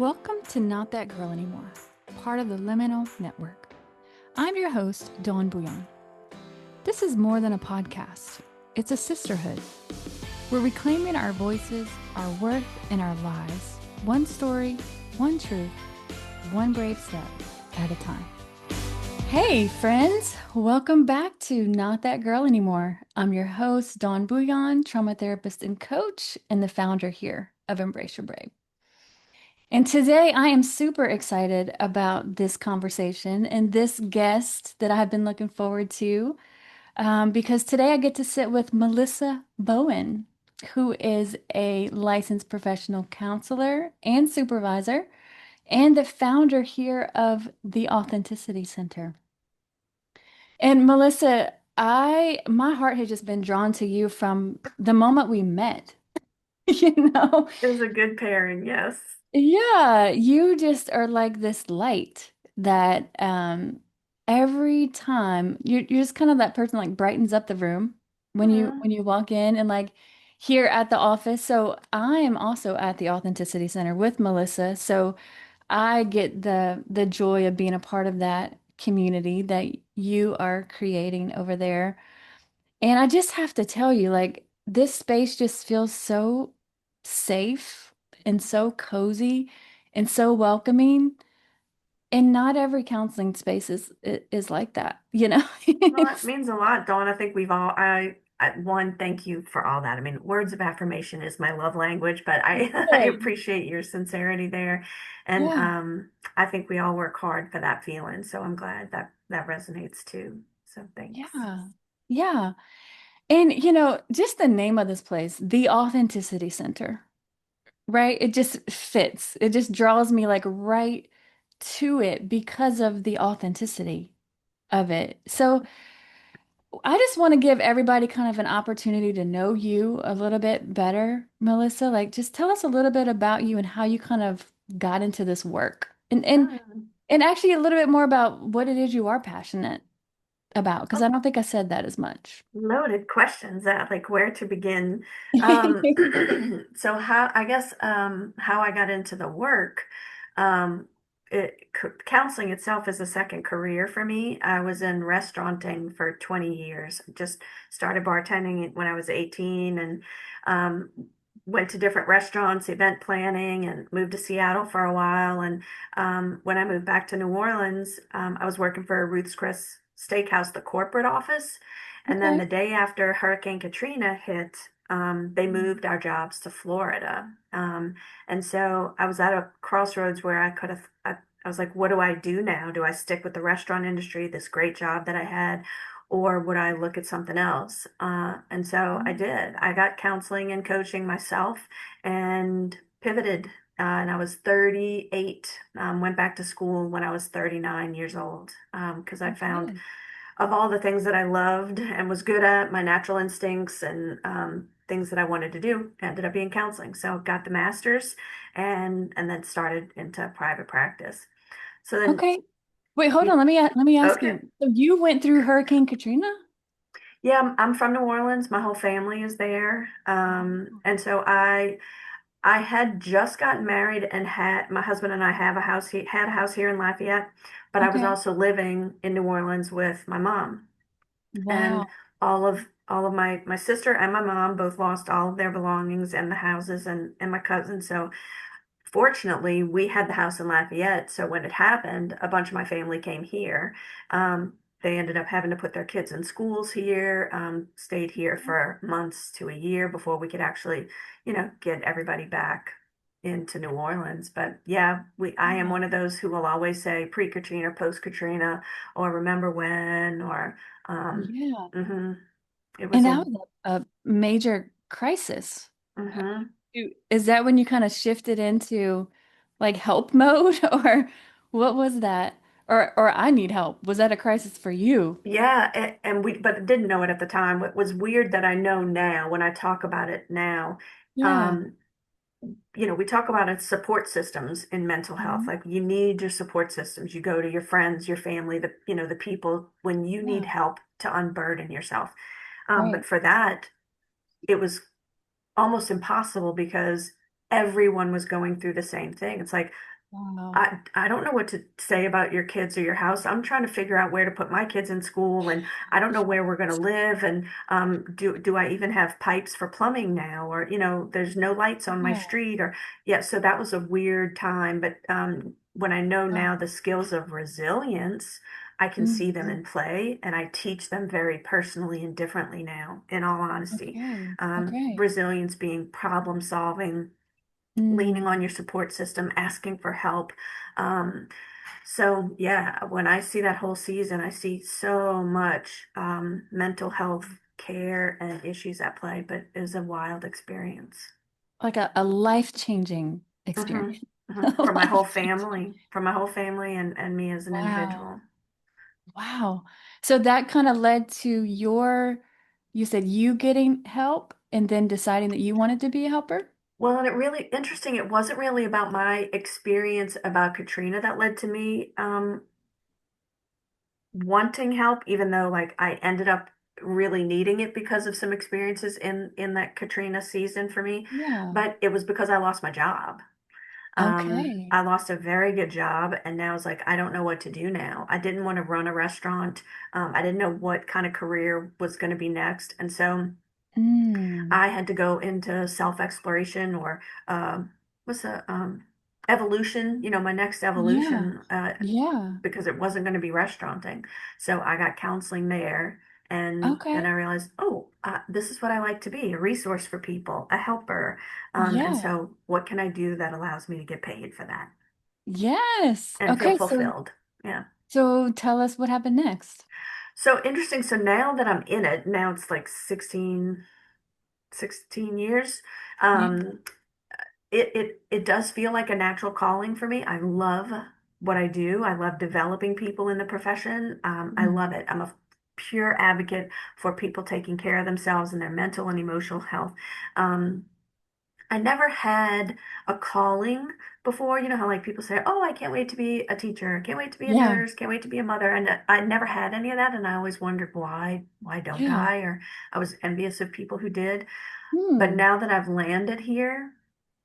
Welcome to Not That Girl Anymore, part of the Liminal Network. I'm your host, Dawn Bouillon. This is more than a podcast. It's a sisterhood. We're reclaiming our voices, our worth, and our lives. One story, one truth, one brave step at a time. Hey, friends. Welcome back to Not That Girl Anymore. I'm your host, Dawn Bouillon, trauma therapist and coach, and the founder here of Embrace Your Brave. And today I am super excited about this conversation and this guest that I've been looking forward to because today I get to sit with Melissa Bowen, who is a licensed professional counselor and supervisor and the founder here of the Authenticity Center. And Melissa, my heart has just been drawn to you from the moment we met. You know, It was a good pairing, yes. yeah, you just are like this light that every time you're just kind of that person like brightens up the room when you Mm. when you walk in and like here at the office. So I am also at the Authenticity Center with Melissa. So I get the joy of being a part of that community that you are creating over there. And I just have to tell you, like, this space just feels so safe and so cozy and so welcoming. And not every counseling space is like that, you know? Well, that It's means a lot, Dawn. I think we've all, one, thank you for all that. I mean, words of affirmation is my love language, but I good. appreciate your sincerity there. And Yeah. I think we all work hard for that feeling. So I'm glad that that resonates too. So thanks. Yeah. Yeah. And just the name of this place, the Authenticity Center, right? It just fits. It just draws me like right to it because of the authenticity of it. So I just want to give everybody kind of an opportunity to know you a little bit better, Melissa. Like, just tell us a little bit about you and how you kind of got into this work, Mm. and actually a little bit more about what it is you are passionate about, because I don't think I said that as much. Loaded questions that like where to begin. Um, so how I guess how I got into the work, um, counseling itself is a second career for me. I was in restauranting for 20 years. Just started bartending when I was 18 and um, went to different restaurants, event planning, and moved to Seattle for a while. And when I moved back to New Orleans, I was working for Ruth's Chris Steakhouse, the corporate office. And then Okay. the day after Hurricane Katrina hit, they moved our jobs to Florida. And so I was at a crossroads where I was like, what do I do now? Do I stick with the restaurant industry, this great job that I had, or would I look at something else? And so I did. I got counseling and coaching myself and pivoted. And I was 38, went back to school when I was 39 years old because I found Okay. of all the things that I loved and was good at, my natural instincts and things that I wanted to do ended up being counseling. So got the master's and then started into private practice. So then, Okay. Wait, hold on. Let me ask okay, you. So you went through Hurricane Katrina? yeah, I'm from New Orleans. My whole family is there, Wow. and so I had just gotten married and had my husband and I have a house. He had a house here in Lafayette, but I was Okay. also living in New Orleans with my mom. And Wow. all of my sister and my mom both lost all of their belongings and the houses and my cousin. So fortunately, we had the house in Lafayette. So when it happened, a bunch of my family came here. They ended up having to put their kids in schools here, stayed here for months to a year before we could actually, get everybody back into New Orleans. But yeah, I am Wow. one of those who will always say pre-Katrina, post-Katrina, or remember when, or Yeah. mhm. It And was that a was a major crisis. mhm. Is that when you kind of shifted into like help mode or what was that? Or I need help. Was that a crisis for you? Yeah, and we but didn't know it at the time. What was weird that I know now when I talk about it now, Yeah. um, we talk about it support systems in mental health. Mhm. Like you need your support systems. You go to your friends, your family, the people when you need Yeah. help to unburden yourself. But Right. for that, it was almost impossible because everyone was going through the same thing. It's like, Wow. I don't know what to say about your kids or your house. I'm trying to figure out where to put my kids in school, and I don't know where we're going to live. And do I even have pipes for plumbing now? Or, there's no lights on my Yeah. street. Or, yeah, so that was a weird time. But when I know Wow. now the skills of resilience, I can see them Mhm. in play, and I teach them very personally and differently now, in all honesty. Okay. Okay. Resilience being problem solving, leaning Mm. on your support system, asking for help. Um, so yeah, when I see that whole season, I see so much mental health care and issues at play, but it was a wild experience. Like a life-changing Hmm. experience. Hmm. Life-changing. For my whole family and me as an Wow. individual. Wow. So that kind of led to you said you getting help and then deciding that you wanted to be a helper? Well, and it really interesting. It wasn't really about my experience about Katrina that led to me wanting help, even though like I ended up really needing it because of some experiences in that Katrina season for me. Yeah. But it was because I lost my job. Okay. I lost a very good job, and now it's like I don't know what to do now. I didn't want to run a restaurant. I didn't know what kind of career was going to be next, and so Mm. I had to go into self-exploration or what's a evolution. My next Yeah. evolution. Yeah. Because it wasn't going to be restauranting. So I got counseling there, and then I Okay. realized, oh, this is what I like to be, a resource for people, a helper. And Yeah. so what can I do that allows me to get paid for that Yes. and feel Okay, so fulfilled? Yeah. so tell us what happened next. So interesting. So now that I'm in it, now it's like 16 years. Yeah. Um, it does feel like a natural calling for me. I love what I do. I love developing people in the profession. I love Mm. it. I'm a pure advocate for people taking care of themselves and their mental and emotional health. Um, I never had a calling before. You know how like people say, "Oh, I can't wait to be a teacher. Can't wait to be a Yeah. nurse. Can't wait to be a mother." And I never had any of that, and I always wondered why. Why don't Yeah. I? Or I was envious of people who did. But Hmm. now that I've landed here,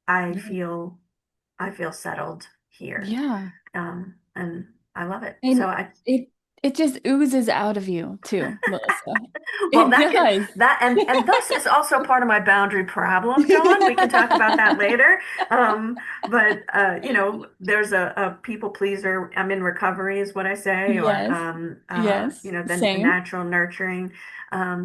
I Yeah. feel I feel settled here. Yeah. And I love it. So And I, it it just oozes out of you too, Melissa. well, It does. and thus is also part of my boundary problem, Dawn. We can talk about that later. But there's a people pleaser. I'm in recovery, is what I say, or Yes. Yes. the Same. natural nurturing.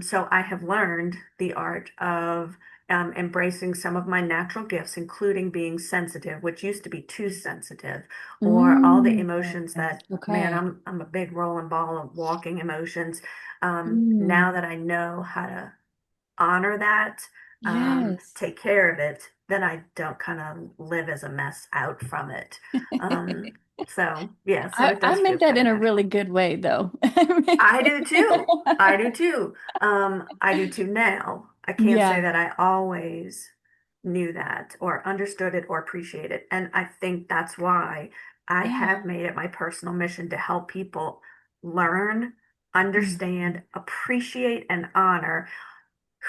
So I have learned the art of embracing some of my natural gifts, including being sensitive, which used to be too sensitive, or all the Mm. emotions Yes. that, man, Okay. I'm a big rolling ball of walking emotions. Now Mm. that I know how to honor that, Yes. take care of it, then I don't kind of live as a mess out from it. So yeah, so it I does feel meant that kind of in a natural. really good way, though. I meant I do too. I do that. too. I do too now. I can't say Yeah. that I always knew that or understood it or appreciated it. And I think that's why I Yeah. have made it my personal mission to help people learn, Mhm. understand, appreciate, and honor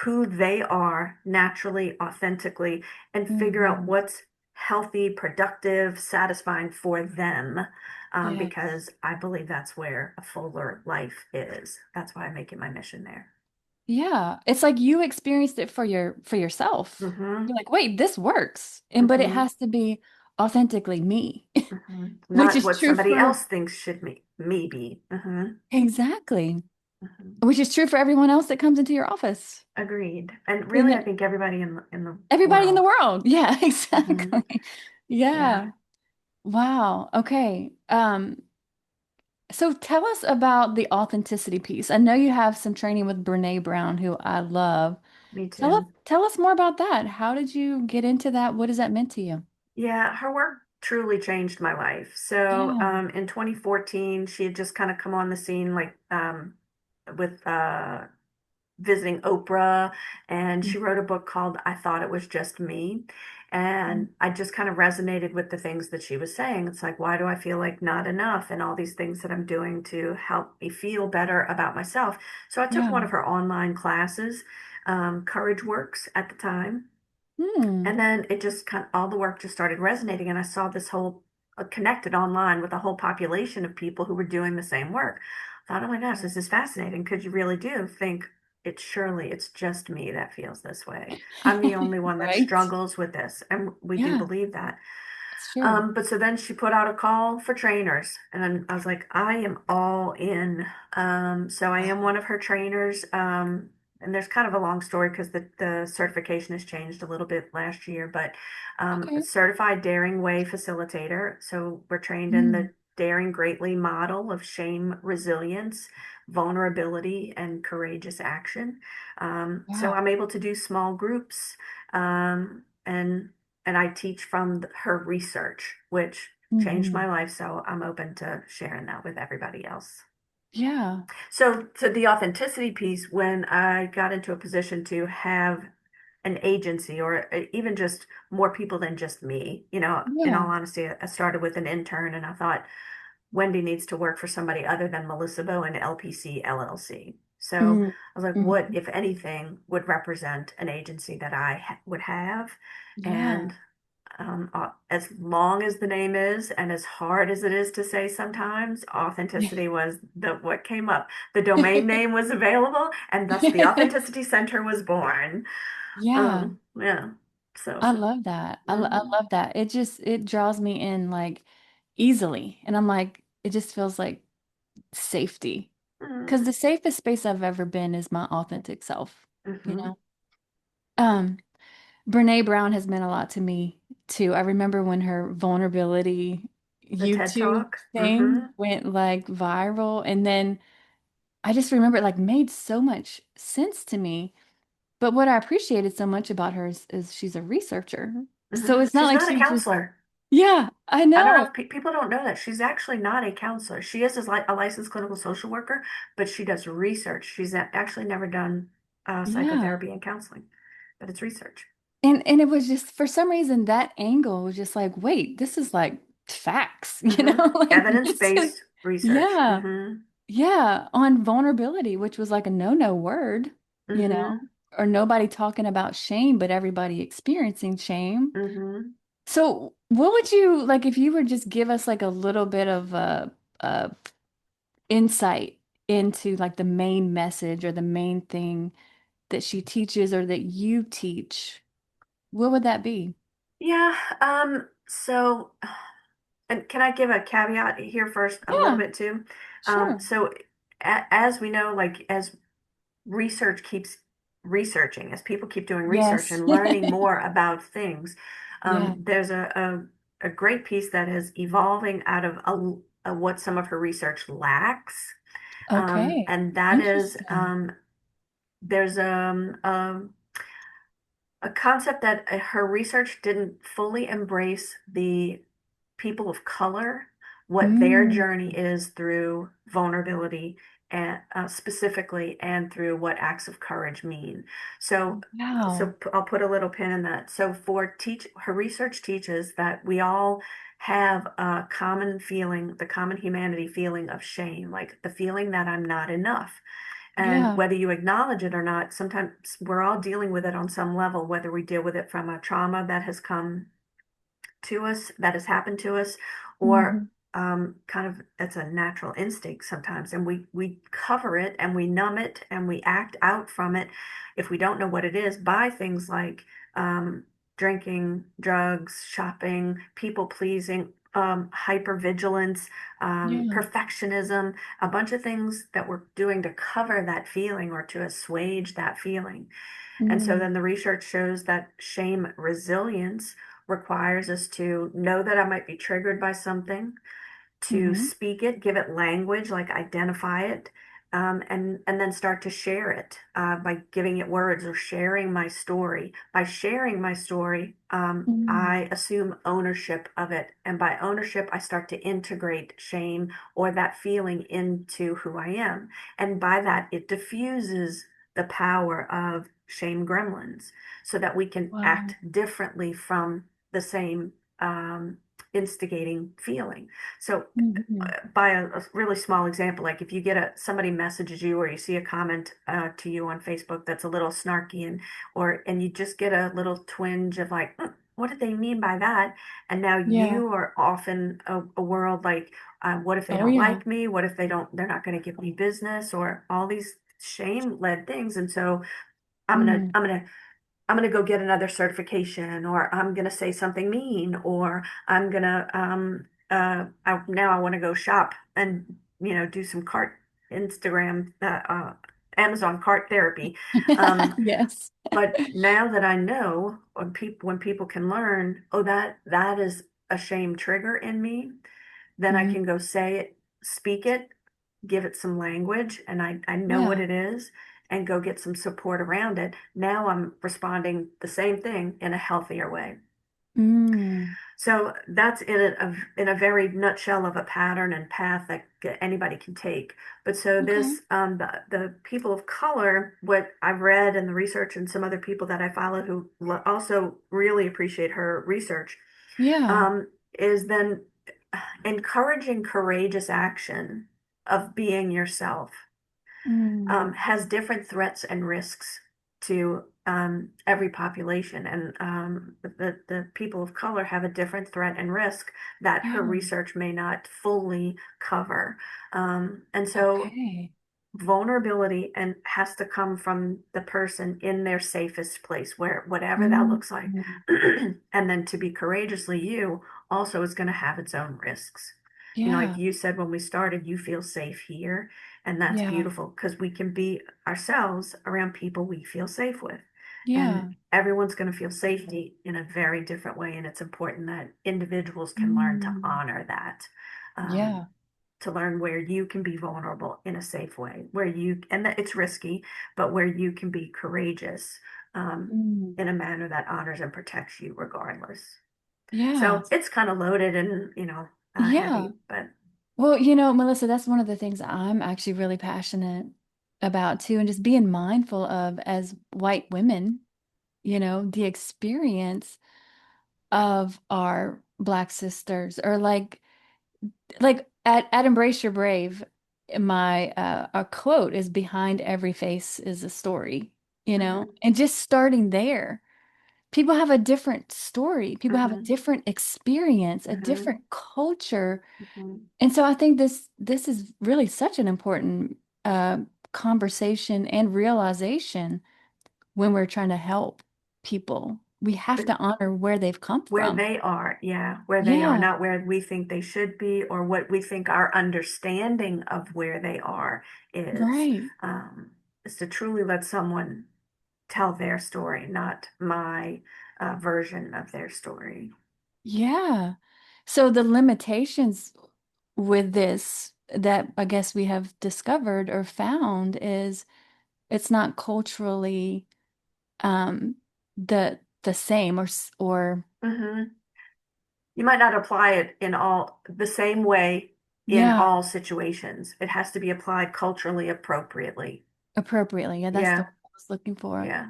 who they are naturally, authentically, and figure out Mhm. what's healthy, productive, satisfying for them. Yes. Because I believe that's where a fuller life is. That's why I make it my mission there. Yeah. It's like you experienced it for yourself. Hmm. You're like, wait, this works. And but it Hmm. has to be authentically me, Hmm. which Not is what true somebody for else thinks should me be. Hmm. exactly. Hmm. Which is true for everyone else that comes into your office. Agreed. And And really, I that think everybody in the everybody in the world. world. Yeah, Hmm. exactly. Yeah, Yeah. Wow. Okay. So tell us about the authenticity piece. I know you have some training with Brené Brown, who I love. me Tell us too. tell us more about that. How did you get into that? What does that mean to you? Yeah, her work truly changed my life. So, Yeah. in 2014, she had just kind of come on the scene, like with visiting Oprah, and she wrote a book called I Thought It Was Just Me. Mhm. And I just kind of resonated with the things that she was saying. It's like, why do I feel like not enough? And all these things that I'm doing to help me feel better about myself. So I took Yeah. one of her online classes, Courage Works at the time. Hmm. And then it just kind of, all the work just started resonating. And I saw this whole connected online with a whole population of people who were doing the same work. I thought, oh my gosh, this is fascinating because you really do think it's just me that feels this way. I'm the only one that Right? struggles with this. And we do Yeah, believe that. it's true. But so then she put out a call for trainers, and then I was like, I am all in. So I am Wow. one of her trainers. And there's kind of a long story because the certification has changed a little bit last year, but a Okay. certified Daring Way facilitator. So we're trained in Mm. the Daring Greatly model of shame, resilience, vulnerability, and courageous action. So Wow. I'm able to do small groups, and I teach from her research, which changed Hmm. my life. So I'm open to sharing that with everybody else. Yeah. So, to the authenticity piece, when I got into a position to have an agency or even just more people than just me, in all Yeah. honesty, I started with an intern and I thought Wendy needs to work for somebody other than Melissa Bowen, LPC, LLC. So Mm. I was like, what, Hmm. if anything, would represent an agency that I would have? Yeah. And as long as the name is, and as hard as it is to say sometimes, authenticity was the what came up. The domain name was available, and thus the Authenticity Center was born. Yeah. Yeah. So, I love that. I mhm, love that. It draws me in like easily. And I'm like, it just feels like safety. Because mhm, the safest space I've ever been is my authentic self, you mhm. know? Um, Brené Brown has meant a lot to me too. I remember when her vulnerability The TED YouTube Talk. thing Mhm, went like viral. And then I just remember it like made so much sense to me. But what I appreciated so much about her is she's a researcher. So mhm. it's not She's like not a she just, counselor. yeah, I I don't know know. if people don't know that she's actually not a counselor. She is a licensed clinical social worker, but she does research. She's actually never done Yeah. psychotherapy and counseling, but it's research. And it was just for some reason that angle was just like, wait, this is like facts, Hmm. like this is Evidence-based research. yeah. Hmm. Yeah, on vulnerability, which was like a no-no word, you know, Hmm. or nobody talking about shame, but everybody experiencing shame. Hmm. So, what would you like if you would just give us like a little bit of insight into like the main message or the main thing that she teaches or that you teach? What would that be? Yeah. So, and can I give a caveat here first, a little Yeah, bit too? sure. So, as we know, like as research keeps researching, as people keep doing research Yes. and learning more about things, Yeah. there's a great piece that is evolving out of what some of her research lacks. Okay. And that is Interesting. there's a concept that her research didn't fully embrace the people of color, what their Mm. journey is through vulnerability and specifically, and through what acts of courage mean. So Wow. I'll put a little pin in that. So for teach her research teaches that we all have a common feeling, the common humanity feeling of shame, like the feeling that I'm not enough. And Yeah. whether you acknowledge it or not, sometimes we're all dealing with it on some level, whether we deal with it from a trauma that has come to us, that has happened to us, or Hmm. kind of it's a natural instinct sometimes, and we cover it and we numb it and we act out from it if we don't know what it is by things like drinking, drugs, shopping, people pleasing. Hypervigilance, Yeah. perfectionism, a bunch of things that we're doing to cover that feeling or to assuage that feeling. And so Mm. then the research shows that shame resilience requires us to know that I might be triggered by something, to Hmm. speak it, give it language, like identify it, and then start to share it by giving it words or sharing my story. By sharing my story, Mm. I assume ownership of it, and by ownership, I start to integrate shame or that feeling into who I am, and by that, it diffuses the power of shame gremlins, so that we can Wow. act differently from the same. instigating feeling. So Mhm. by a really small example, like if you get somebody messages you or you see a comment to you on Facebook that's a little snarky and you just get a little twinge of like, what did they mean by that? And now Yeah. you are off in a world like, what if they Oh don't yeah. like me? What if they're not going to give me business or all these shame-led things? And so I'm gonna Mm. I'm gonna I'm going to go get another certification, or I'm going to say something mean, or I'm going to, now I want to go shop and, do some Instagram, Amazon cart therapy. Um, Yes. but now that I know when people can learn, oh, that is a shame trigger in me, then I Mhm. can go say it, speak it, give it some language, and I know what Yeah. it is, and go get some support around it. Now I'm responding the same thing in a healthier way. Mm. So that's in a very nutshell of a pattern and path that anybody can take. But so Okay. this, the people of color, what I've read and the research and some other people that I follow who also really appreciate her research, Yeah. is then encouraging courageous action of being yourself, Mm. has different threats and risks to every population. And the people of color have a different threat and risk that her Yeah. research may not fully cover. And so Okay. vulnerability and has to come from the person in their safest place, where whatever that Mm. looks like. And then to be courageously you also is going to have its own risks. Like Yeah. you said when we started, you feel safe here, and that's Yeah. beautiful because we can be ourselves around people we feel safe with. And Yeah. everyone's going to feel safety in a very different way, and it's important that individuals can learn to Mm. honor that. um, Yeah. to learn where you can be vulnerable in a safe way, where and that it's risky, but where you can be courageous, Mm. in a manner that honors and protects you regardless. Yeah. So it's kind of loaded and, Yeah. heavy, but Well, Melissa, that's one of the things I'm actually really passionate about too, and just being mindful of as white women, the experience of our Black sisters, or like at Embrace Your Brave, my a quote is behind every face is a story, mhm, and just starting there. People have a different story. People have a mhm, different experience, a mhm, different culture. mhm. And so I think this is really such an important uh, conversation and realization when we're trying to help people. We have But to honor where they've come where from. they are, yeah, where they are, Yeah, not where we think they should be or what we think our understanding of where they are is. right. Is to truly let someone tell their story, not my version of their story. Yeah. So the limitations with this that I guess we have discovered or found is it's not culturally the same or Hmm. You might not apply it in all the same way in yeah, all situations. It has to be applied culturally appropriately. appropriately. Yeah, that's the Yeah, word I was looking for. yeah.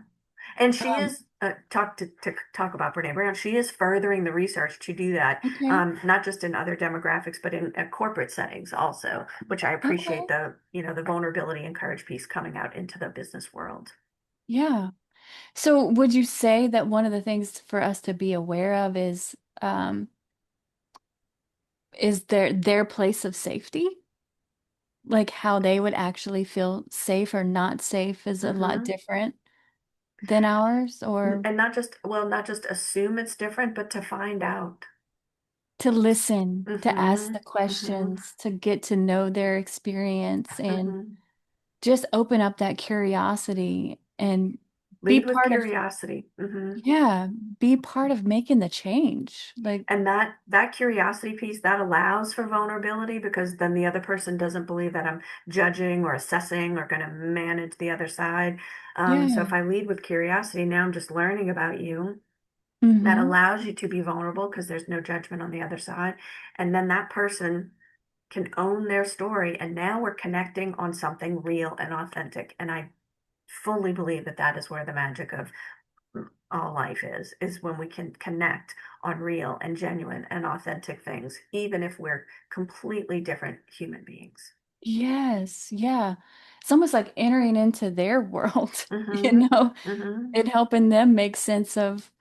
And she Um, is to talk about Brene Brown. She is furthering the research to do that, okay. not just in other demographics, but in corporate settings also, which I appreciate Okay. the vulnerability and courage piece coming out into the business world. Yeah. So would you say that one of the things for us to be aware of is their place of safety? Like how they would actually feel safe or not safe is a lot Hmm. different than ours, or And not just assume it's different, but to find out. to listen, to ask Hmm. the Hmm. questions, to get to know their experience and Hmm. just open up that curiosity and be Lead with part of, curiosity. yeah, be part of making the change. Like, And that curiosity piece that allows for vulnerability because then the other person doesn't believe that I'm judging or assessing or going to manage the other side. So yeah. if I lead with curiosity, now I'm just learning about you. That Mm-hmm. allows you to be vulnerable because there's no judgment on the other side. And then that person can own their story. And now we're connecting on something real and authentic. And I fully believe that that is where the magic of all life is when we can connect on real and genuine and authentic things, even if we're completely different human beings. Yes, yeah. It's almost like entering into their world, Mm-hmm. Mm-hmm. and helping them make sense of,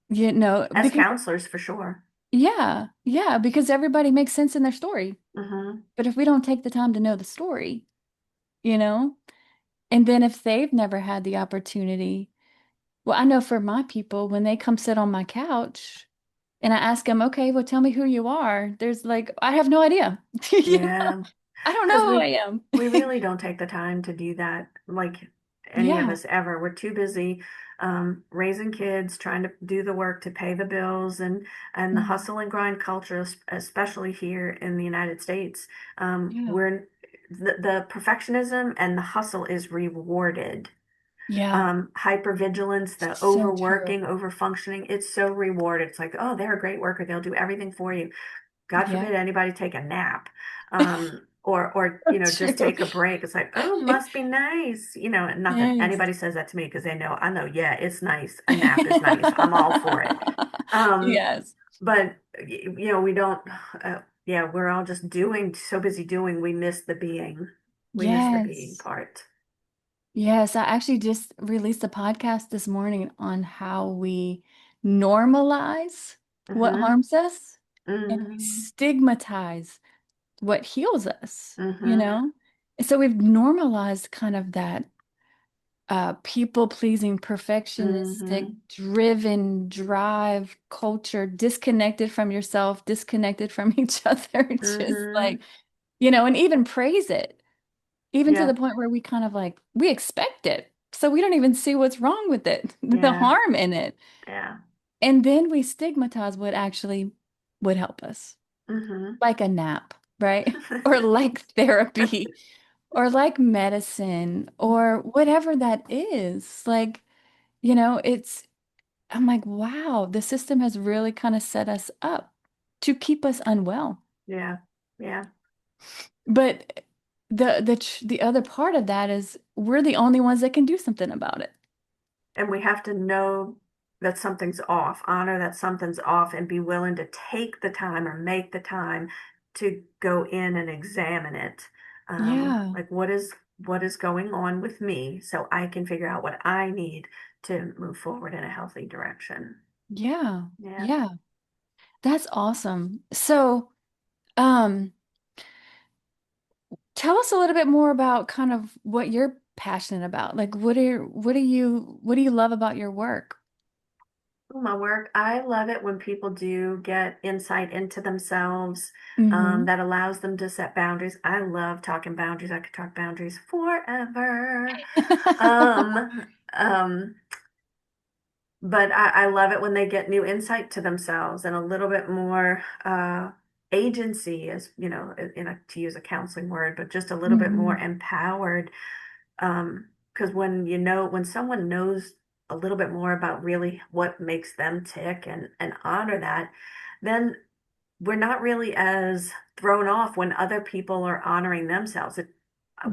As because counselors, for sure. yeah, yeah, because everybody makes sense in their story. Mm-hmm. But if we don't take the time to know the story, you know, and then if they've never had the opportunity, well, I know for my people, when they come sit on my couch and I ask them, okay, well, tell me who you are, there's like, I have no idea. Yeah. I don't Because know who I we am. we really don't take the time to do that, like any of Yeah. us ever. We're too busy raising kids, trying to do the work to pay the bills, and the Mhm. hustle and grind culture, especially here in the United States. Yeah. We're the perfectionism and the hustle is rewarded. Yeah. Hypervigilance, the So true. overworking, overfunctioning, it's so rewarded. It's like, oh, they're a great worker. They'll do everything for you. God Yeah. forbid anybody take a nap, or just True. take a break. It's like, oh, must be nice, and not that Yes. anybody says that to me because they know I know, yeah, it's nice. A nap is nice. I'm all for it. Um, Yes. but we don't. Yeah, we're all just doing, so busy doing. We miss the being. We miss the being Yes. part. Yes. I actually just released a podcast this morning on how we normalize what Mm-hmm. harms us and we Mm-hmm. stigmatize what heals us, you Mm-hmm. know? And so we've normalized kind of that people-pleasing, perfectionistic, Mm-hmm. driven drive culture, disconnected from yourself, disconnected from each other, just Mm-hmm. like, and even praise it, even to Yeah. the point where we kind of like, we expect it. So we don't even see what's wrong with it, the Yeah. harm in it. Yeah. And then we stigmatize what actually would help us, Mm-hmm. like a nap, right? Or like therapy, or like medicine, or whatever that is. Like, I'm like, wow, the system has really kind of set us up to keep us unwell. Yeah. Yeah. But the other part of that is we're the only ones that can do something about it. And we have to know that something's off, honor that something's off, and be willing to take the time or make the time to go in and examine it. Yeah. Like what is going on with me so I can figure out what I need to move forward in a healthy direction. Yeah. Yeah. Yeah. That's awesome. So, um, tell us a little bit more about kind of what you're passionate about. Like what do you love about your work? My work, I love it when people do get insight into themselves, Hmm. that allows them to set boundaries. I love talking boundaries. I could talk boundaries forever. Um, but I love it when they get new insight to themselves and a little bit more agency, as to use a counseling word, but just a little bit more Hmm. empowered. Because when someone knows a little bit more about really what makes them tick and honor that, then we're not really as thrown off when other people are honoring themselves.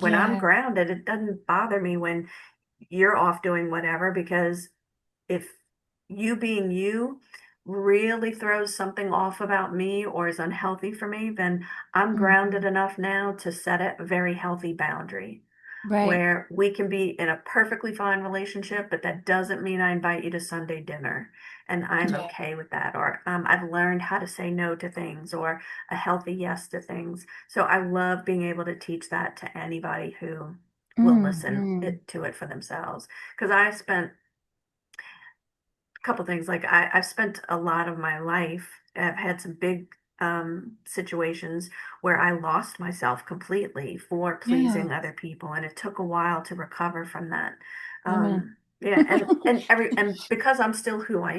When I'm Yeah. grounded, it doesn't bother me when you're off doing whatever, because if you being you really throws something off about me or is unhealthy for me, then I'm grounded Hmm. enough now to set a very healthy boundary Right. where we can be in a perfectly fine relationship, but that doesn't mean I invite you to Sunday dinner. And I'm Yeah. okay with that. Or I've learned how to say no to things or a healthy yes to things. So I love being able to teach that to anybody who will listen Hmm. to it for themselves. Because I spent couple things. Like I've spent a lot of my life, I've had some big situations where I lost myself completely for Yeah. pleasing other people, and it took a while to recover from that. Amen. Yeah, and because I'm still who I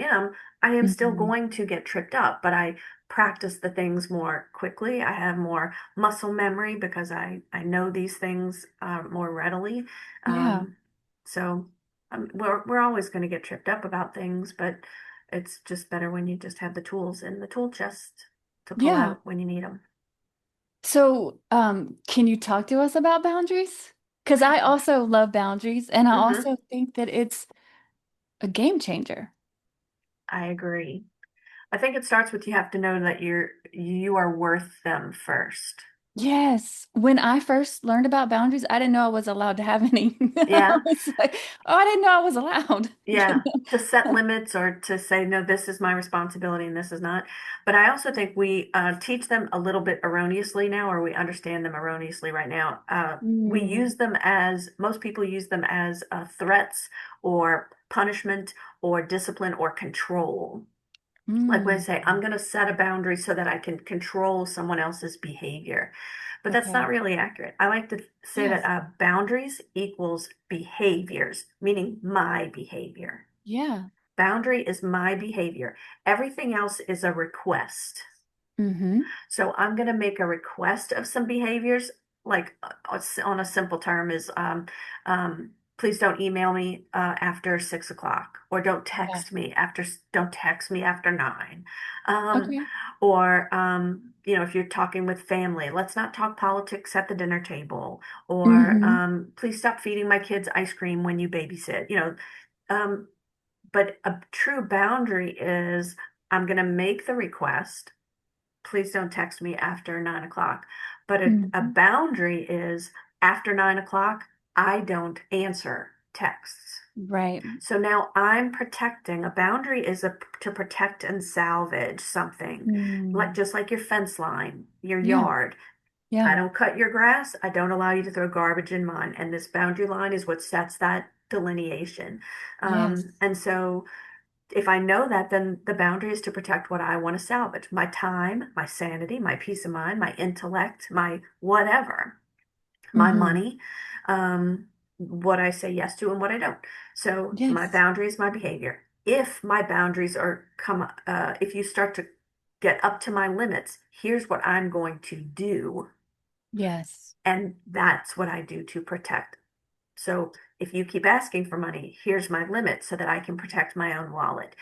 am still Hmm. going to get tripped up, but I practice the things more quickly. I have more muscle memory because I know these things more readily. Yeah. Um, so we're always going to get tripped up about things, but it's just better when you just have the tools in the tool chest to pull Yeah. out when you need them. So, can you talk to us about boundaries? Because I also love boundaries and I Hmm. also think that it's a game changer. I agree. I think it starts with you have to know that you are worth them first. Yes. When I first learned about boundaries, I didn't know I was allowed to have any. I Yeah. was like, oh, I didn't know I was allowed. You Yeah, to set limits or to say, no, this is my responsibility and this is not. But I also think we teach them a little bit erroneously now, or we understand them erroneously right now. We Mm, use them as, most people use them as threats or punishment or discipline or control. Like when I mm. say, I'm going to set a boundary so that I can control someone else's behavior. But that's not Okay. really accurate. I like to say that Yes. boundaries equals behaviors, meaning my behavior. Yeah. Boundary is my behavior. Everything else is a request. Mm-hmm. So I'm going to make a request of some behaviors, like on a simple term is, please don't email me after 6 o'clock, or Yeah. don't text me after 9. Um, Okay. or, if you're talking with family, let's not talk politics at the dinner table, or, Mm-hmm. please stop feeding my kids ice cream when you babysit, um, but a true boundary is I'm going to make the request. Please don't text me after 9 o'clock. But a Mm-hmm. boundary is after 9 o'clock, I don't answer texts. Right. So now I'm protecting. A boundary is to protect and salvage something, like Mm. just like your fence line, your Yeah. yard. I Yeah. don't cut your grass. I don't allow you to throw garbage in mine. And this boundary line is what sets that delineation. Yes. And so if I know that, then the boundary is to protect what I want to salvage: my time, my sanity, my peace of mind, my intellect, my whatever, my Mm-hmm. money, what I say yes to and what I don't. So my Yes. boundary is my behavior. If my boundaries if you start to get up to my limits, here's what I'm going to do. Yes. And that's what I do to protect. So if you keep asking for money, here's my limit so that I can protect my own wallet.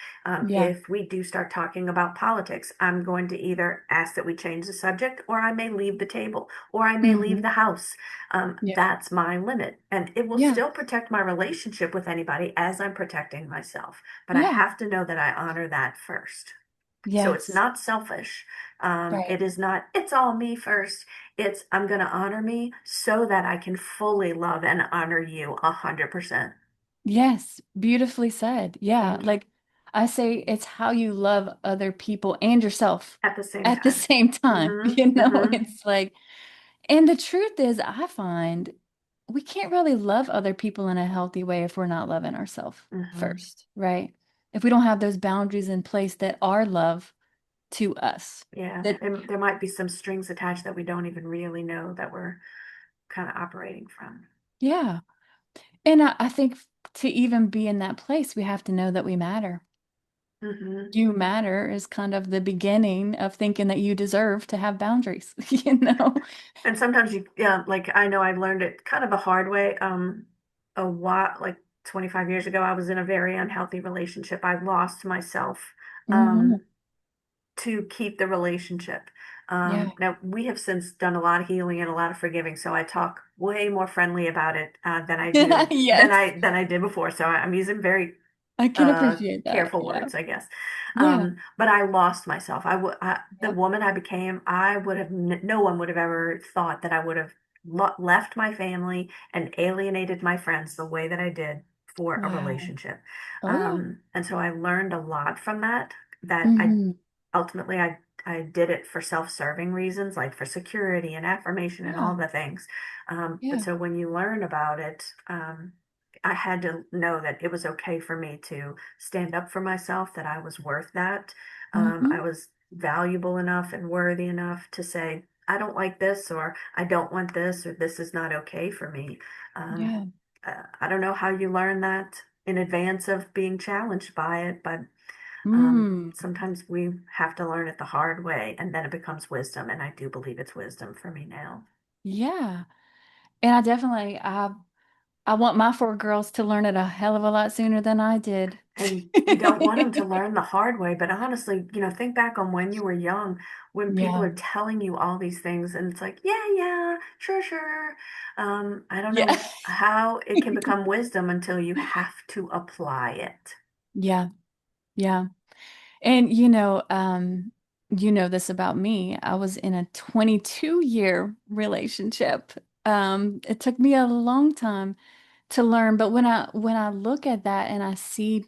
Yeah. If we do start talking about politics, I'm going to either ask that we change the subject, or I may leave the table, or I may leave Mm-hmm. the house. Yeah. That's my limit. And it will Yeah. still protect my relationship with anybody as I'm protecting myself. But I Yeah. have to know that I honor that first. So it's Yes. not selfish. Right. It is not, it's all me first. It's, I'm going to honor me so that I can fully love and honor you 100%. Yes. Beautifully said. Yeah. Thank you. Like I say, it's how you love other people and yourself At the same at the time. same time. Mm-hmm. Mm-hmm. It's like, and the truth is, I find we can't really love other people in a healthy way if we're not loving ourselves Mm-hmm. first, right? If we don't have those boundaries in place that are love to us. Yeah. That, There might be some strings attached that we don't even really know that we're kind of operating from. yeah. And I think to even be in that place, we have to know that we matter. Mm-hmm. You matter is kind of the beginning of thinking that you deserve to have boundaries, you know? And sometimes yeah, like I know I learned it kind of the hard way. A while, like 25 years ago, I was in a very unhealthy relationship. I lost myself, Hmm. um, to keep the relationship. Yeah. Now we have since done a lot of healing and a lot of forgiving, so I talk way more friendly about it Yes. than I did before. So I'm using very I can appreciate that. careful Yeah. words, I guess. Yeah. But I lost myself. The Yep. woman I became, I would have, no one would have ever thought that I would have left my family and alienated my friends the way that I did for a Wow. relationship. Oh, yeah. And so I learned a lot from that, that Hmm. ultimately I did it for self-serving reasons, like for security and affirmation and all Yeah. the things. But Yeah. so when you learn about it, I had to know that it was okay for me to stand up for myself, that I was worth that. Hmm. I was valuable enough and worthy enough to say, I don't like this, or I don't want this, or this is not okay for me. Um, Yeah. I don't know how you learn that in advance of being challenged by it, but Mm. sometimes we have to learn it the hard way, and then it becomes wisdom. And I do believe it's wisdom for me now. Yeah. And I want my four girls to learn it a hell of a lot sooner than I did. And you don't want them to learn the hard way. But honestly, think back on when you were young, when people Yeah. are telling you all these things, and it's like, yeah, yeah, sure, sure. I don't Yeah. know how it can become wisdom until you have to apply it. Yeah. Yeah. And you know this about me. I was in a 22-year relationship. It took me a long time to learn, but when I look at that and I see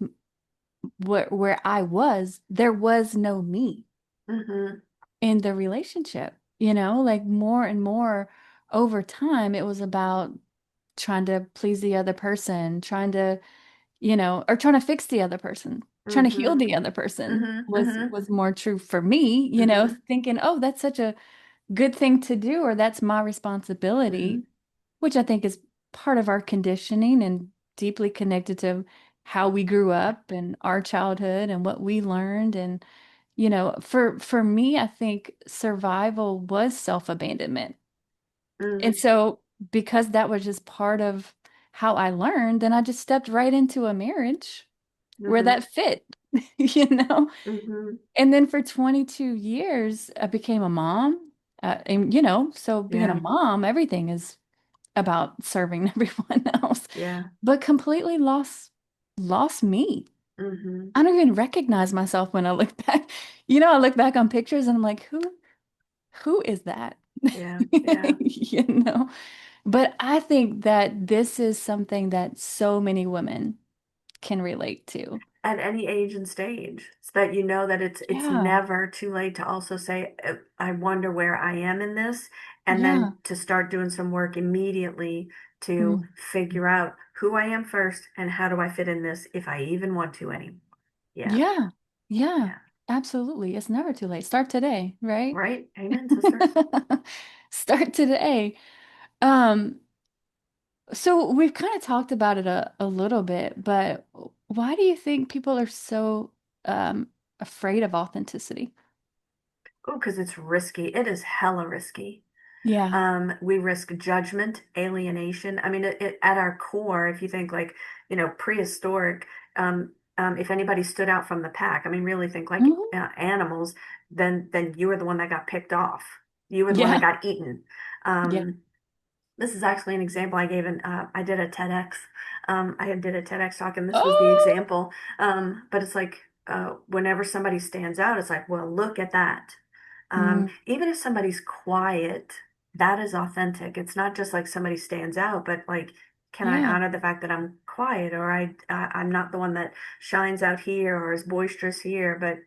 where I was, there was no me Mm-hmm. in the relationship. Like more and more over time, it was about trying to please the other person, trying to or trying to fix the other person, trying to heal Mm-hmm. the other person Mm-hmm. was Mm-hmm. was more true for me, Mm-hmm. thinking, oh, that's such a good thing to do, or that's my Mm-hmm. responsibility, which I think is part of our conditioning and deeply connected to how we grew up and our childhood and what we learned. And, for me, I think survival was self-abandonment. And so because that was just part of how I learned, then I just stepped right into a marriage where Mm-hmm. that fit, you know? Mm-hmm. And then for 22 years, I became a mom. And, so being a Yeah. mom, everything is about serving everyone else, Yeah. but completely lost me. Mm-hmm. I don't even recognize myself when I look back. I look back on pictures and I'm like, who is that? Yeah. Yeah. You know? But I think that this is something that so many women can relate to. At any age and stage, so that you know that it's Yeah. never too late to also say, I wonder where I am in this, and then Yeah. to start doing some work immediately to Mm. figure out who I am first and how do I fit in this if I even want to anymore. Yeah. Yeah. Yeah. Yeah. Absolutely. It's never too late. Start today, right? Right. Amen, sister. Start today. Um, so we've kind of talked about it a little bit, but why do you think people are so afraid of authenticity? Oh, because it's risky. It is hella risky. Yeah. We risk judgment, alienation. I mean, at our core, if you think like, prehistoric, if anybody stood out from the pack, I mean, really think like Mhm. animals, then you were the one that got picked off. You were the one that Yeah. got eaten. Yeah. This is actually an example I gave in, I did a TEDx. I did a TEDx talk, and this was the Oh, example. But it's like, whenever somebody stands out, it's like, well, look at that. mm, Even if somebody's quiet, that is authentic. It's not just like somebody stands out, but like, can I yeah. honor the fact that I'm quiet, or I'm not the one that shines out here or is boisterous here, but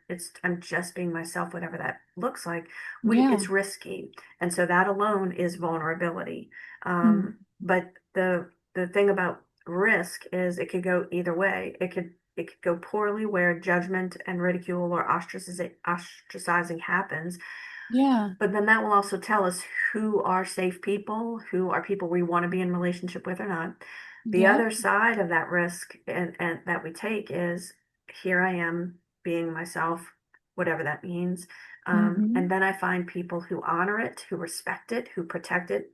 I'm just being myself, whatever that looks like. Yeah. It's risky, and so that alone is vulnerability. Mm, But the thing about risk is it could go either way. It could go poorly where judgment and ridicule or ostracizing happens, yeah. but then that will also tell us who are safe people, who are people we want to be in relationship with or not. The Yep. other side of that risk and that we take is, here I am being myself, whatever that means. Hmm. And then I find people who honor it, who respect it, who protect it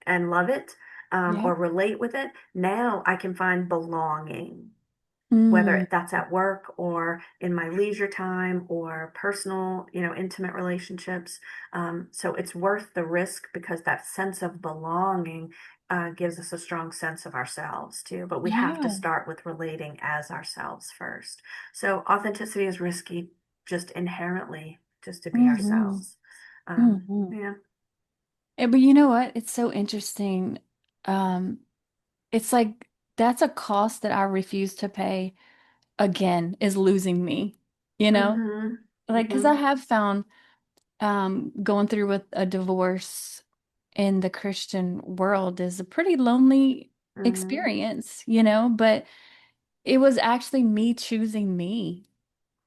and love it, Yep. or relate with it. Now I can find belonging, Mm, whether that's at work or in my leisure time or personal, intimate relationships. So it's worth the risk because that sense of belonging gives us a strong sense of ourselves too. But we have to yeah. start with relating as ourselves first. So authenticity is risky just inherently, just to be Hmm. ourselves. Hmm. Yeah. But you know what? It's so interesting. Um, it's like that's a cost that I refuse to pay again is losing me, you know? Mm-hmm. Like, because I Mm-hmm. have found going through with a divorce in the Christian world is a pretty lonely Mm-hmm. experience, but it was actually me choosing me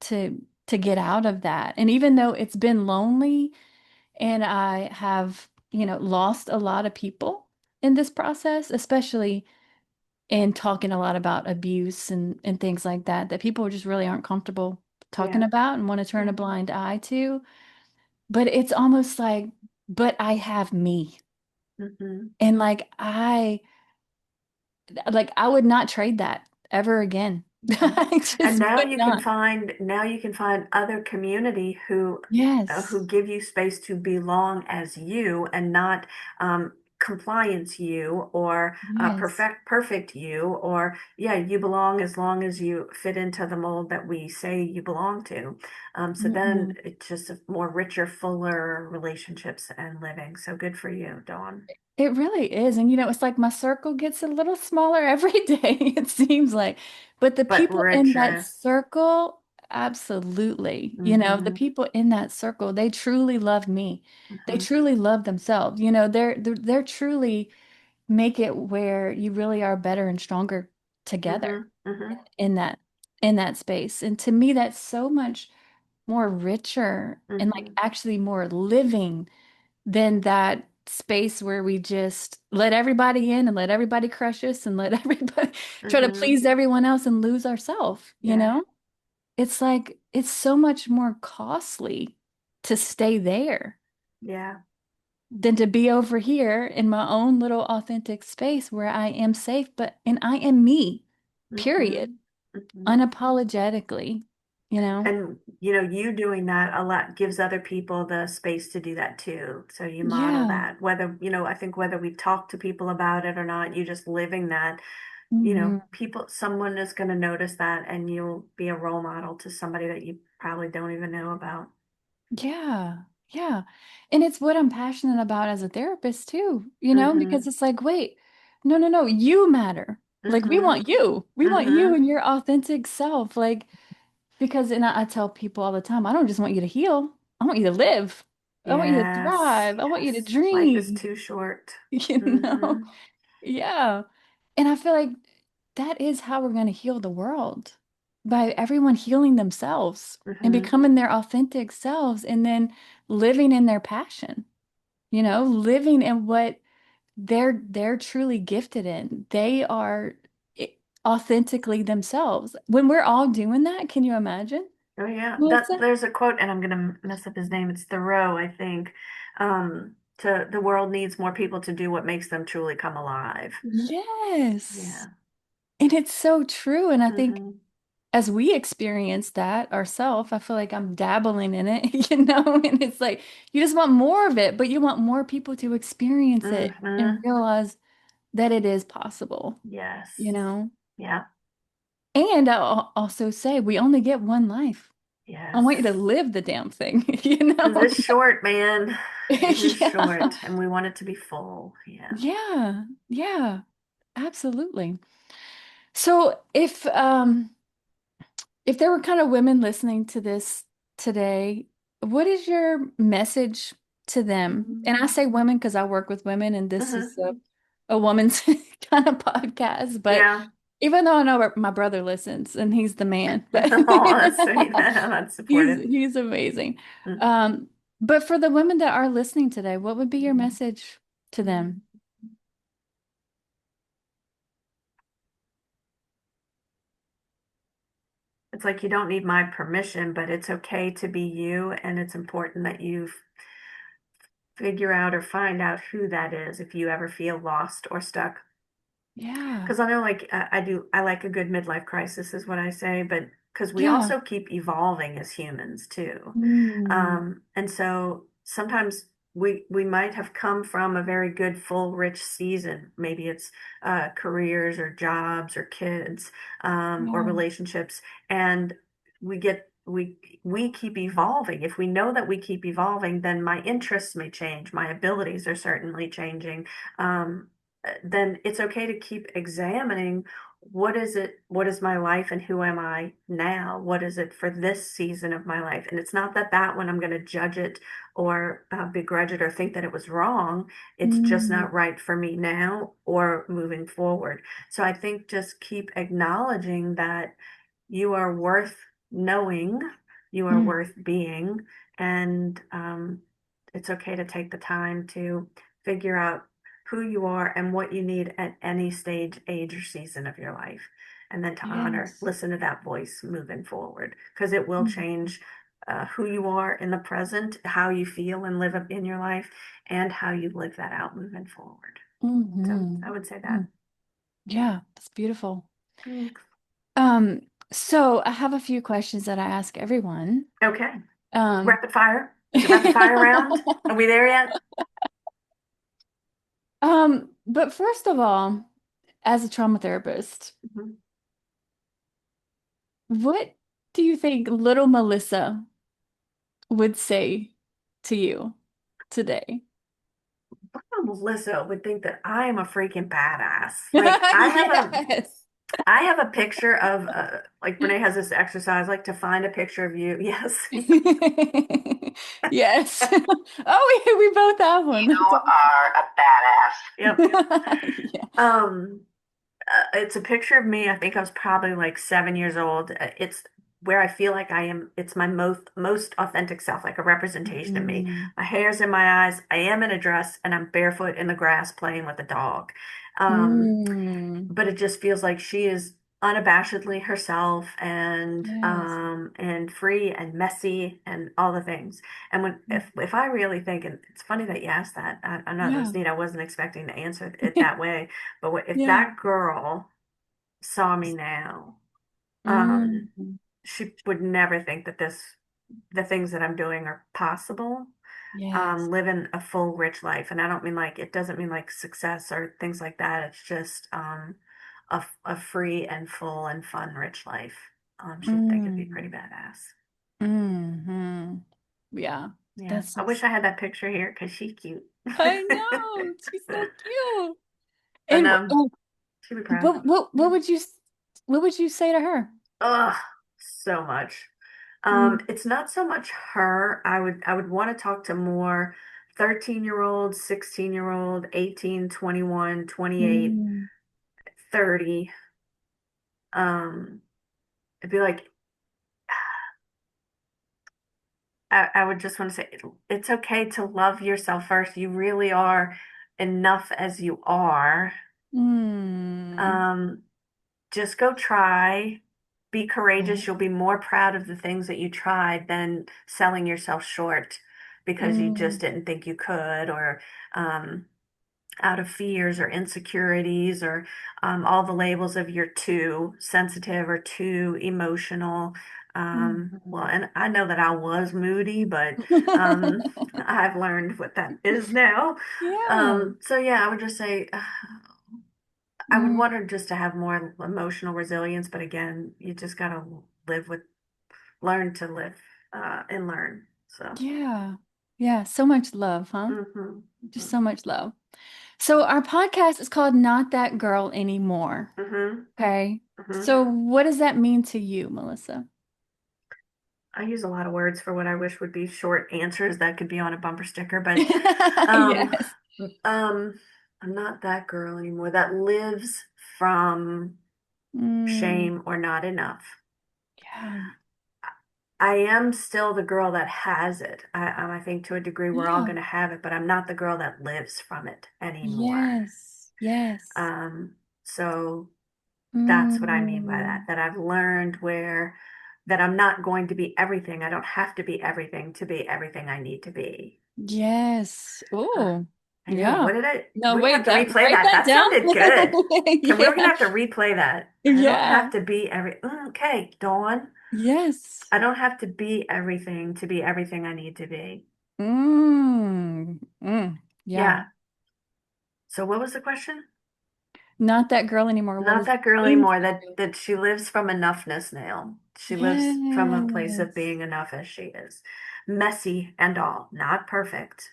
to get out of that. And even though it's been lonely and I have, lost a lot of people in this process, especially in talking a lot about abuse and things like that, that people just really aren't comfortable talking Yeah. about and want to turn a Yeah. blind eye to. But it's almost like, but I have me. Mm-hmm. And I would not trade that ever again. Yeah. I And just would not. now you can find other community who Yes. give you space to belong as you and not compliance you, or Yes. perfect you, or yeah, you belong as long as you fit into the mold that we say you belong to. So then Mhm. it's just a more richer, fuller relationships and living. So good for you, Dawn. It really is. And it's like my circle gets a little smaller every day, it seems like. But the But people in that richer. circle, absolutely. The Hmm. people in that circle, they truly love me. They Hmm. truly love themselves. They're truly make it where you really are better and stronger together Hmm. Hmm. in that space. And to me, that's so much more richer and like Hmm. actually more living than that space where we just let everybody in and let everybody crush us and let everybody try to Hmm. please everyone else and lose ourselves, Yeah. It's like it's so much more costly to stay there Yeah. than to be over here in my own little authentic space where I am safe, and I am me, period, Hmm. Hmm. unapologetically, you know? And you doing that a lot gives other people the space to do that too. So you model Yeah. that. Whether, I think whether we talk to people about it or not, you just living that, Hmm. someone is going to notice that, and you'll be a role model to somebody that you probably don't even know about. Yeah. Yeah. And it's what I'm passionate about as a therapist too, Mm-hmm. because it's like, wait, no, no, no, you matter. Like we Mm-hmm. want you. We want you Mm-hmm. and your authentic self. Like, because and I tell people all the time, I don't just want you to heal. I want you to live. I want you to Yes. thrive. I want you to Yes. Life is dream, too short. you know? Mm-hmm. Yeah. And I feel like that is how we're going to heal the world, by everyone healing themselves and Mm-hmm. becoming their authentic selves and then living in their passion, living in what they're truly gifted in. They are i- authentically themselves. When we're all doing that, can you imagine, Oh yeah, that Melissa? there's a quote, and I'm gonna mess up his name. It's Thoreau, I think. To the world needs more people to do what makes them truly come alive. Yes. Yeah. And it's so true. And I think Mm-hmm. as we experience that ourselves, I feel like I'm dabbling in it, and it's like you just want more of it, but you want more people to experience it and Mm-hmm. realize that it is possible, Yes. you know? Yeah. And I'll also say we only get one life. I Yes. want you to live the damn thing, Because it's short, man. It is Yeah. short, and we want it to be full. Yeah. Yeah. Yeah. Absolutely. So if there were kind of women listening to this today, what is your message to them? And I Mm-hmm. say women because I work with women and this is Mm-hmm. a woman's kind of podcast. But Yeah. even though I know my brother listens and he's the man, but Oh, that's sweet. That's he's supportive. he's amazing. Mm-hmm. Um, but for the women that are listening today, what would be your message to them? It's like you don't need my permission, but it's okay to be you, and it's important that you figure out or find out who that is if you ever feel lost or stuck. Yeah. Because I know, like, I like a good midlife crisis, is what I say, but because we Yeah. also keep evolving as humans too. Mm. And so sometimes we might have come from a very good, full, rich season. Maybe it's careers or jobs or kids, or Yeah. relationships, and we get we keep evolving. If we know that we keep evolving, then my interests may change. My abilities are certainly changing. Then it's okay to keep examining what is my life, and who am I now? What is it for this season of my life? And it's not that one I'm going to judge it, or begrudge it, or think that it was wrong. It's just Mm. not right for me now or moving forward. So I think just keep acknowledging that you are worth knowing, you are Mm. worth being, and it's okay to take the time to figure out who you are and what you need at any stage, age, or season of your life. And then to honor, Yes. listen to that voice moving forward, because it will Mm. change who you are in the present, how you feel and live up in your life, and how you live that out moving forward. So Hmm. I would say that. Mm. Yeah, that's beautiful. Thanks. Um, so I have a few questions that I ask everyone. Okay. Um, Rapid fire. Is it rapid fire round? Are we there yet? But first of all, as a trauma therapist, Mhm. what do you think little Melissa would say to you today? Melissa would think that I am a freaking badass. Like I have a Yes. I have a picture of like Brené has this exercise like to find a picture of you. Yes. Yes. Oh, we both have one. You That's are a badass. Yep. awesome. Yeah. Um, it's a picture of me. I think I was probably like 7 years old. It's where I feel like I am. It's my most authentic self, like a representation of me. Mm, My hair's in my eyes. I am in a dress, and I'm barefoot in the grass playing with a dog. Um, mm, but it just feels like she is unabashedly herself yes. and free and messy and all the things. And when if I really think, and it's funny that you asked that, I know Yeah. that's neat. I wasn't expecting to answer it that way, but if Yeah. that girl saw me now, um, Mm, she would never think that the things that I'm doing are possible. yes. Living a full, rich life. And I don't mean like, it doesn't mean like success or things like that. It's just a free and full and fun, rich life. She'd think it'd be pretty Mm, badass. hmm. Yeah. Yeah. That's I so wish I had that picture here because she's cute. I know. She's so cute. And And she'd be proud. what would what would you say to her? Ugh, so much. Mm, It's not so much her. I would want to talk to more 13-year-old, 16-year-old, 18, 21, 28, mm, 30. It'd be like I would just want to say it's okay to love yourself first. You really are enough as you are. mm, Um, just go try. Be courageous. You'll yeah. be more proud of the things that you tried than selling yourself short because you just Mm, didn't think you could, or um, out of fears or insecurities or all the labels of you're too sensitive or too emotional. Well, mm. and I know that I was moody, but um, I've learned what that is now. Yeah. So yeah, I would just say I would Mm, want her just to have more emotional resilience, but again, you just gotta live with, learn to live and learn. So, yeah. Yeah. So much love, huh? hmm Just so much love. So our podcast is called Not That Girl Anymore. hmm Okay. hmm So what does that mean to you, Melissa? I use a lot of words for what I wish would be short answers that could be on a bumper sticker, but um, Yes. um, I'm not that girl anymore that lives from Mm, shame or not enough. yeah. I am still the girl that has it. I think to a degree we're all Yeah. going to have it, but I'm not the girl that lives from it anymore. Yes. Yes. Um, so that's what I mean by that, Mm, that I've learned where that I'm not going to be everything. I don't have to be everything to be everything I need to be. yes. Uh, Oh, I know. yeah. What did I? No, We're gonna have wait, to that replay write that. that That down. sounded good. We're gonna Yeah. have to replay that. I don't Yeah. have to be Okay, Dawn. Yes. I don't have to be everything to be everything I need to be. Yeah. Yeah. So what was the question? Not that girl anymore. What Not does it that girl mean to anymore. That you? that she lives from enoughness now. She lives from a place of Yes. being enough as she is. Messy and all. Not perfect.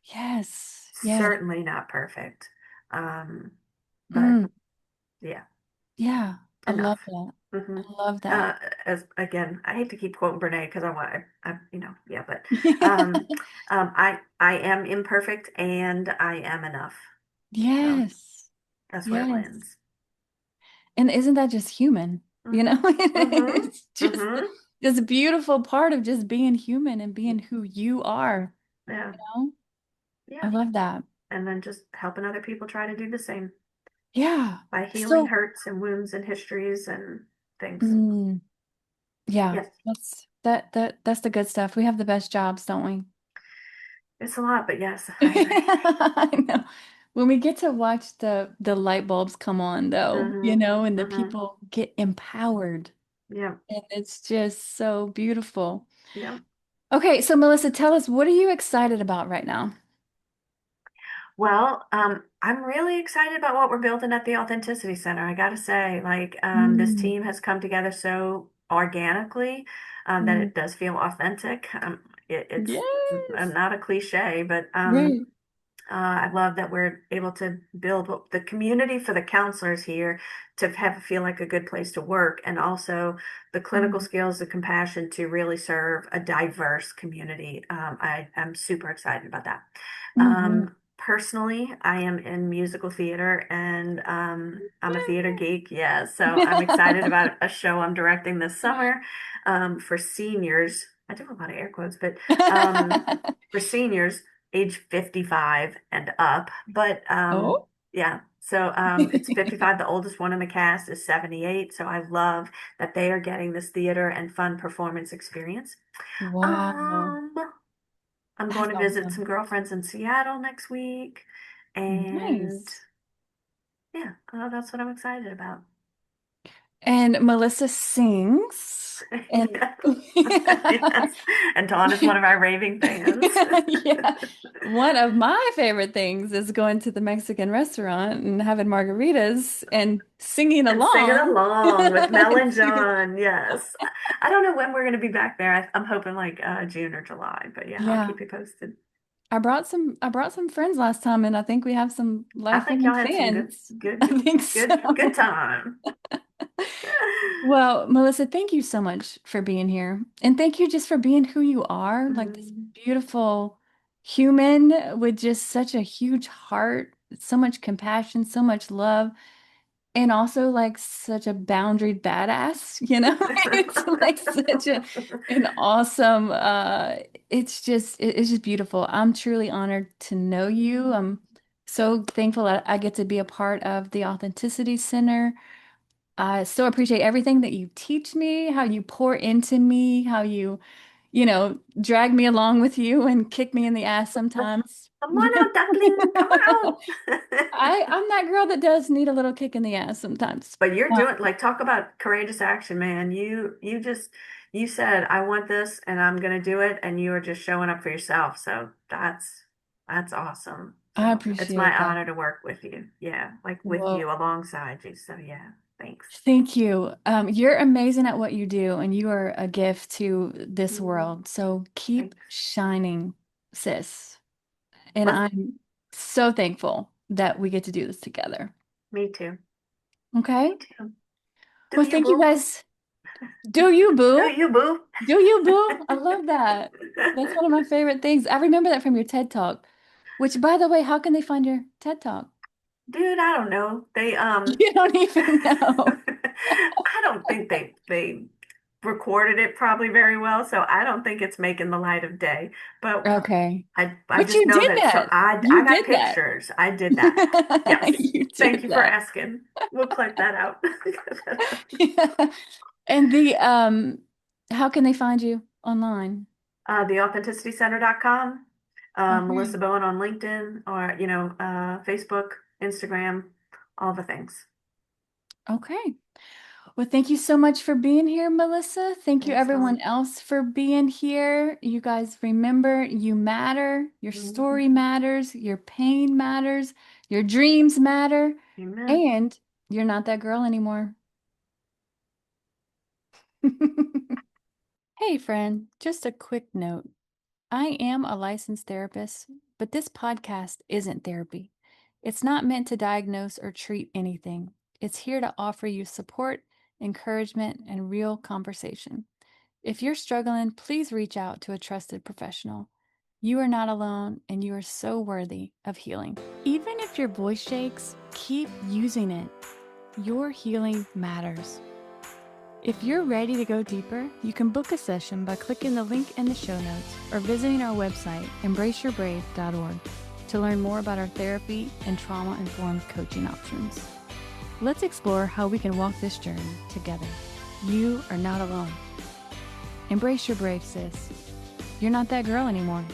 Yes. Yes. Certainly not perfect. Um, but Mm, yeah, yeah. I enough. love that. hmm I love that. Uh, as again, I hate to keep quoting Brene because yeah, but um, I am imperfect and I am enough. So Yes. that's where it Yes. lands. And isn't that just human? You know, hmm hmm it's just hmm this beautiful part of just being human and being who you are. Yeah, You know? I yeah. love that. And then just helping other people try to do the same Yeah. by healing So, hurts and wounds and histories and things. mm, yeah, Yes, that's the good stuff. We have the best jobs, don't we? it's a lot, but yes, I agree. I know. When we get to watch the light bulbs come on though, you hmm know, and the hmm people get empowered, Yeah, and it's just so beautiful. yeah. Okay, so Melissa, tell us, what are you excited about right now? Well, I'm really excited about what we're building at the Authenticity Center. I gotta say, like, this Mm, team has come together so organically, that mm. it does feel authentic. It's Yes. not a cliche, but Right. I love that we're able to build the community for the counselors here to have feel like a good place to work, and also the clinical Mm, skills, the compassion to really serve a diverse community. I'm super excited about that. mhm. Personally, I am in musical theater, and I'm a theater geek. Yeah, so I'm excited about a show I'm directing this summer for seniors. I do a lot of air quotes, but um, for seniors age 55 and up. But Oh. yeah, so it's 55. The oldest one in the cast is 78. So I love that they are getting this theater and fun performance experience. Wow. Um, I'm going That's to visit some awesome. girlfriends in Seattle next week. And Nice. yeah, that's what I'm excited about. And Melissa sings. And Yes. Yes. And Dawn is one of our raving fans. yeah. One of my favorite things is going to the Mexican restaurant and having margaritas and singing And singing along. along with Mel and John. Yes. I don't know when we're going to be back there. I'm hoping like June or July, but yeah, I'll Yeah. keep you posted. I brought some friends last time and I think we have some I think y'all lifelong had some fans. good, I think good so. time. Well, Melissa, thank you so much for being here. And thank you just for being who you are, like this Mm, beautiful human with just such a huge heart, so much compassion, so much love, and also like such a boundaried badass, you know? It's like such an awesome it's just beautiful. I'm truly honored to know you. I'm so thankful that I get to be a part of the Authenticity Center. I so appreciate everything that you teach me, how you pour into me, how you drag me along with you and kick me in the ass sometimes. Come on out, duckling. Come out. I'm that girl that does need a little kick in the ass sometimes. But you're Uh, doing like talk about courageous action, man. You just you said I want this and I'm gonna do it, and you are just showing up for yourself. So that's awesome. I So it's my appreciate that. honor to work with you. Yeah, like with you Well, alongside you. So yeah, thanks. thank you. You're amazing at what you do, and you are a gift to this Mm, world. So keep thanks. shining, sis. And Well, I'm so thankful that we get to do this together. me too. Okay? Me too. Do Well, you, thank you boo? guys. Do you, Do boo? you, boo? Do you, boo? I love that. That's one of my favorite things. I remember that from your TED Talk, which, by the way, how can they find your TED Talk? Dude, I don't know. They You don't even know. I don't think they recorded it probably very well, so I don't think it's making the light of day. But Okay. I But just you know did that, so that. I You got did that. pictures. I did that. Yes. You Thank did you for that. asking. We'll clip that out. Yeah. And how can they find you online? TheAuthenTicityCenter.com. Okay. Melissa Bowen on LinkedIn, or Facebook, Instagram, all the things. Okay. Well, thank you so much for being here, Melissa. Thank you, Thanks, everyone Dawn. else, for being here. You guys remember you matter. Your Mhm. story matters. Your pain matters. Your dreams matter. Amen. And you're not that girl anymore. Hey, friend, just a quick note. I am a licensed therapist, but this podcast isn't therapy. It's not meant to diagnose or treat anything. It's here to offer you support, encouragement, and real conversation. If you're struggling, please reach out to a trusted professional. You are not alone, and you are so worthy of healing. Even if your voice shakes, keep using it. Your healing matters. If you're ready to go deeper, you can book a session by clicking the link in the show notes or visiting our website, embraceyourbrave.org, to learn more about our therapy and trauma-informed coaching options. Let's explore how we can walk this journey together. You are not alone. Embrace your brave, sis. You're not that girl anymore.